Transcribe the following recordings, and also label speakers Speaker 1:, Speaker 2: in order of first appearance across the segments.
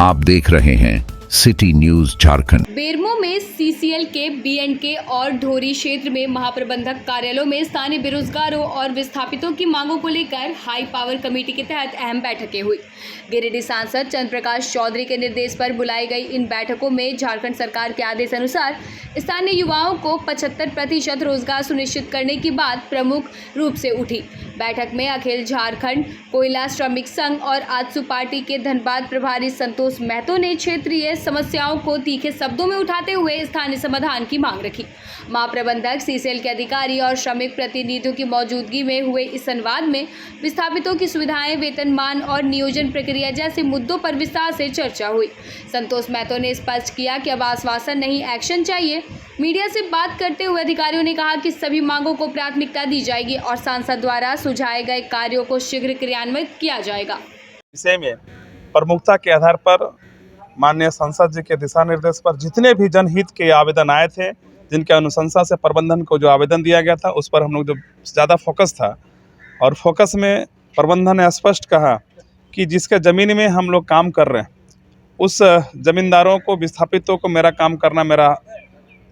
Speaker 1: आप देख रहे हैं सिटी न्यूज झारखंड।
Speaker 2: बेरमो में सीसीएल के बीएंडके और ढोरी क्षेत्र में महाप्रबंधक कार्यालयों में स्थानीय बेरोजगारों और विस्थापितों की मांगों को लेकर हाई पावर कमेटी के तहत अहम बैठकें हुई। गिरिडीह सांसद चंद्र प्रकाश चौधरी के निर्देश पर बुलाई गई इन बैठकों में झारखंड सरकार के आदेश अनुसार स्थानीय युवाओं को 75% रोजगार सुनिश्चित करने की बात प्रमुख रूप से उठी। बैठक में अखिल झारखंड कोयला श्रमिक संघ और आजसू पार्टी के धनबाद प्रभारी संतोष महतो ने क्षेत्रीय समस्याओं को तीखे शब्दों में उठाते हुए स्थानीय समाधान की मांग रखी। महाप्रबंधक सीसीएल के अधिकारी और श्रमिक प्रतिनिधियों की मौजूदगी में हुए इस संवाद में विस्थापितों की सुविधाएं, वेतनमान और नियोजन प्रक्रिया जैसे मुद्दों पर विस्तार से चर्चा हुई। संतोष महतो ने स्पष्ट किया कि अब आश्वासन नहीं, एक्शन चाहिए। मीडिया से बात करते हुए अधिकारियों ने कहा कि सभी मांगों को प्राथमिकता दी जाएगी और सांसद द्वारा सुझाए गए कार्यों को शीघ्र क्रियान्वित किया जाएगा।
Speaker 3: विषय में प्रमुखता के आधार पर माननीय सांसद जी के दिशा निर्देश पर जितने भी जनहित के आवेदन आए थे, जिनके अनुशंसा से प्रबंधन को जो आवेदन दिया गया था, उस पर हम लोग जो ज़्यादा फोकस था, और फोकस में प्रबंधन ने स्पष्ट कहा कि जिसके ज़मीन में हम लोग काम कर रहे हैं उस ज़मींदारों को, विस्थापितों को मेरा काम करना मेरा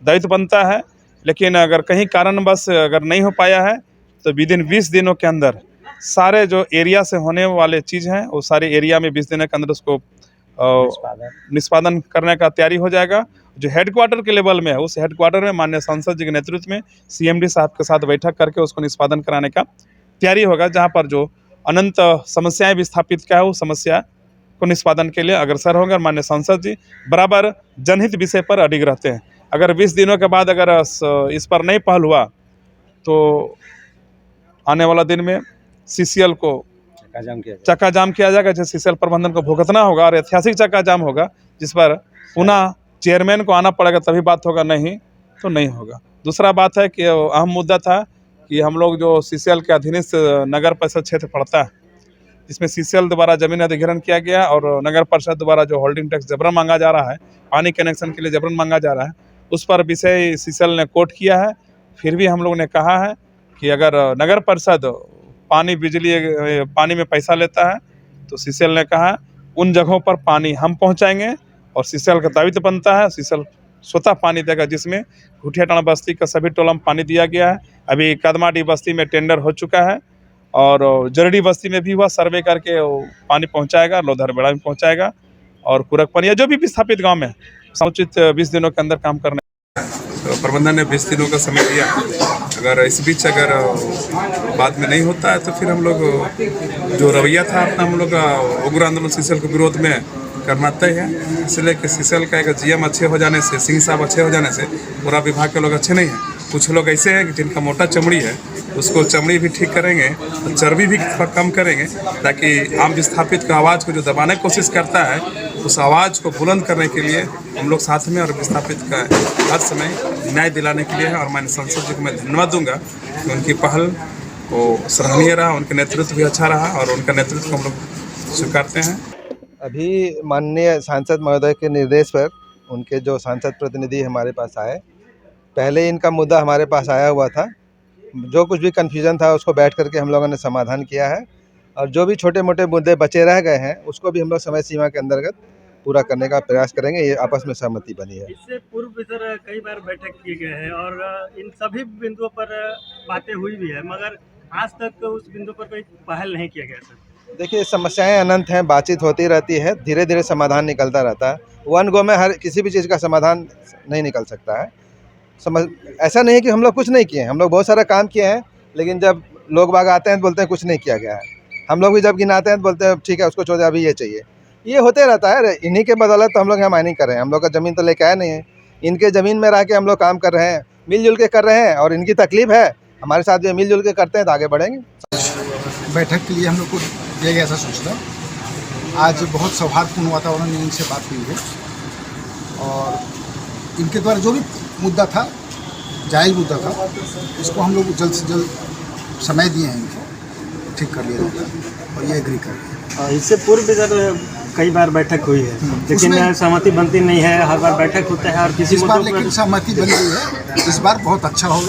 Speaker 3: दायित्व बनता है। लेकिन अगर कहीं कारणवश अगर नहीं हो पाया है तो विदिन 20 दिनों के अंदर सारे जो एरिया से होने वाले चीज़ हैं वो सारे एरिया में 20 दिनों के अंदर उसको निष्पादन करने का तैयारी हो जाएगा। जो हेडक्वार्टर के लेवल में है उस हेडक्वार्टर में माननीय सांसद जी के नेतृत्व में सीएमडी साहब के साथ बैठक करके उसको निष्पादन कराने का तैयारी होगा, जहाँ पर जो अनंत समस्याएं विस्थापित क्या है उस समस्या को निष्पादन के लिए अग्रसर होंगे। और माननीय सांसद जी बराबर जनहित विषय पर अडिग रहते हैं। अगर 20 दिनों के बाद अगर इस पर नहीं पहल हुआ तो आने वाला दिन में सीसीएल को चक्का जाम किया जाएगा, जिस सीसीएल प्रबंधन को भुगतना होगा और ऐतिहासिक चक्का जाम होगा, जिस पर पुनः चेयरमैन को आना पड़ेगा, तभी बात होगा, नहीं तो नहीं होगा। दूसरा बात है कि अहम मुद्दा था कि हम लोग जो सीसीएल के अधीनस्थ नगर परिषद क्षेत्र पड़ता है, जिसमें सीसीएल द्वारा जमीन अधिग्रहण किया गया और नगर परिषद द्वारा जो होल्डिंग टैक्स जबरन मांगा जा रहा है, पानी कनेक्शन के लिए जबरन मांगा जा रहा है, उस पर विषय सीसीएल ने कोर्ट किया है। फिर भी हम लोग ने कहा है कि अगर नगर परिषद पानी में पैसा लेता है तो सीसीएल ने कहा उन जगहों पर पानी हम पहुंचाएंगे और सीसीएल का दायित्व बनता है, सीसीएल स्वतः पानी देगा, जिसमें घुटियाटाना बस्ती का सभी टोला में पानी दिया गया है। अभी कदमाडी बस्ती में टेंडर हो चुका है और जरडी बस्ती में भी हुआ, सर्वे करके पानी पहुंचाएगा, लोधर बेड़ा में पहुंचाएगा और कुरकपनिया जो भी विस्थापित गाँव में समुचित 20 दिनों के अंदर काम करने। तो प्रबंधन ने 20 दिनों का समय दिया। अगर इस बीच अगर बाद में नहीं होता है तो फिर हम लोग जो रवैया था अपना हम लोग उग्र आंदोलन सीसीएल के विरोध में करना तय है। इसलिए कि सीसीएल का एक जीएम अच्छे हो जाने से, सिंह साहब अच्छे हो जाने से पूरा विभाग के लोग अच्छे नहीं हैं। कुछ लोग ऐसे हैं कि जिनका मोटा चमड़ी है, उसको चमड़ी भी ठीक करेंगे और चर्बी भी कम करेंगे, ताकि आम विस्थापित का आवाज़ को जो दबाने की कोशिश करता है उस आवाज़ को बुलंद करने के लिए हम लोग साथ में और विस्थापित का हर समय न्याय दिलाने के लिए है। और माननीय सांसद जी को मैं धन्यवाद दूंगा कि उनकी पहल वो सराहनीय रहा, उनका नेतृत्व भी अच्छा रहा और उनका नेतृत्व हम लोग स्वीकारते हैं।
Speaker 4: अभी माननीय सांसद महोदय के निर्देश पर उनके जो सांसद प्रतिनिधि हमारे पास आए, पहले इनका मुद्दा हमारे पास आया हुआ था। जो कुछ भी कन्फ्यूजन था उसको बैठ करके हम लोगों ने समाधान किया है और जो भी छोटे मोटे मुद्दे बचे रह गए हैं उसको भी हम लोग समय सीमा के अंतर्गत पूरा करने का प्रयास करेंगे। ये आपस में सहमति बनी है।
Speaker 5: इससे पूर्व भी सर कई बार बैठक किए गए हैं और इन सभी बिंदुओं पर बातें हुई भी है, मगर आज तक उस बिंदु पर कोई पहल नहीं किया गया सर।
Speaker 4: देखिए, समस्याएं अनंत हैं, बातचीत होती रहती है, धीरे धीरे समाधान निकलता रहता है। वन गो में हर किसी भी चीज़ का समाधान नहीं निकल सकता है। ऐसा नहीं है कि हम लोग कुछ नहीं किए हैं, हम लोग बहुत सारा काम किए हैं, लेकिन जब लोग बाग आते हैं तो बोलते हैं कुछ नहीं किया गया है। हम लोग भी जब गिनाते हैं तो बोलते हैं ठीक है उसको छोड़, अभी ये चाहिए। ये होते रहता है। इन्हीं के बदौलत तो हम लोग यहाँ माइनिंग कर रहे हैं। हम लोग का ज़मीन तो लेके आए नहीं है, इनके ज़मीन में रह के हम लोग काम कर रहे हैं, मिलजुल के कर रहे हैं और इनकी तकलीफ है, हमारे साथ भी मिलजुल के करते हैं तो आगे बढ़ेंगे।
Speaker 6: बैठक के लिए हम लोग को दिया गया ऐसा सूचना। आज बहुत सौहार्दपूर्ण वातावरण में इनसे बात हुई है और इनके द्वारा जो भी मुद्दा था, जायज़ मुद्दा था, इसको हम लोग जल्द से जल्द समय दिए हैं इनको ठीक कर लिया जाएगा और ये एग्री कर लिया।
Speaker 5: इससे पूर्व भी सर कई बार बैठक हुई है, लेकिन सहमति बनती नहीं है। हर बार बैठक होता है और किसी
Speaker 6: इस बार लेकिन सहमति बन गई है। इस बार बहुत अच्छा होगा।